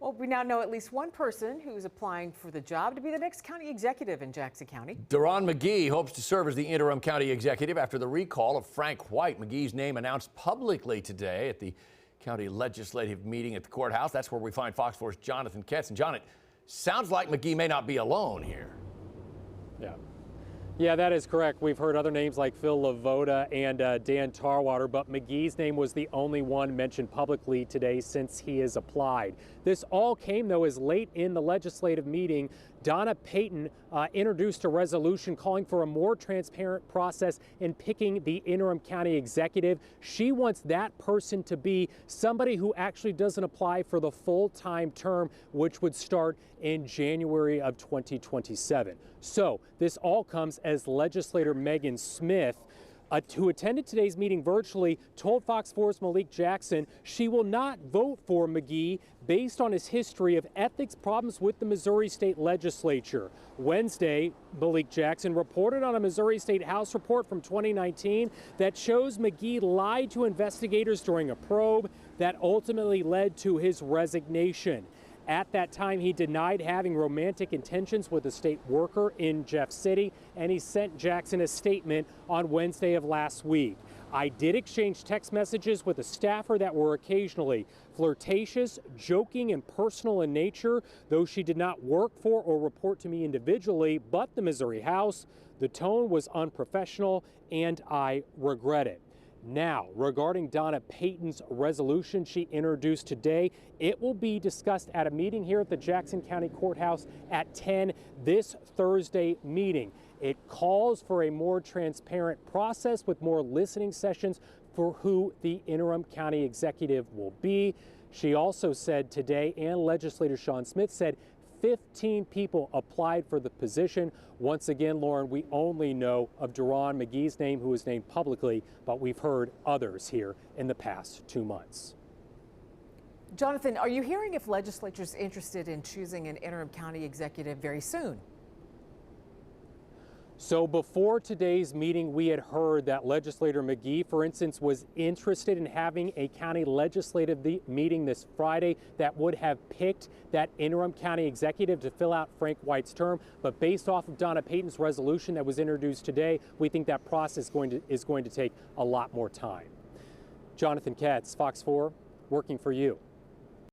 Well, we now know at least one person who's applying for the job to be the next county executive in Jackson County. Deron McGee hopes to serve as the interim county executive after the recall of Frank White. McGee's name announced publicly today at the county legislative meeting at the courthouse. That's where we find Fox 4's Jonathan Ketz. And John, it sounds like McGee may not be alone here. Yeah, that is correct. We've heard other names like Phil Lavoda and Dan Tarwater, but McGee's name was the only one mentioned publicly today since he has applied. This all came, though, as late in the legislative meeting, Donna Payton introduced a resolution calling for a more transparent process in picking the interim county executive. She wants that person to be somebody who actually doesn't apply for the full-time term, which would start in January of 2027. So this all comes as legislator Megan Smith, who attended today's meeting virtually, told Fox 4's Malik Jackson she will not vote for McGee based on his history of ethics problems with the Missouri State Legislature. Wednesday, Malik Jackson reported on a Missouri State House report from 2019 that shows McGee lied to investigators during a probe that ultimately led to his resignation. At that time, he denied having romantic intentions with a state worker in Jeff City, and he sent Jackson a statement on Wednesday of last week. I did exchange text messages with a staffer that were occasionally flirtatious, joking, and personal in nature, though she did not work for or report to me individually, but the Missouri House. The tone was unprofessional, and I regret it. Now, regarding Donna Payton's resolution she introduced today, it will be discussed at a meeting here at the Jackson County Courthouse at 10 this Thursday meeting. It calls for a more transparent process with more listening sessions for who the interim county executive will be. She also said today, and legislator Sean Smith said, 15 people applied for the position. Once again, Lauren, we only know of Deron McGee's name, who was named publicly, but we've heard others here in the past 2 months. Jonathan, are you hearing if legislatures interested in choosing an interim county executive very soon? So before today's meeting, we had heard that legislator McGee, for instance, was interested in having a county legislative meeting this Friday that would have picked that interim county executive to fill out Frank White's term. But based off of Donna Payton's resolution that was introduced today, we think that process is going to take a lot more time. Jonathan Ketz, Fox 4, working for you.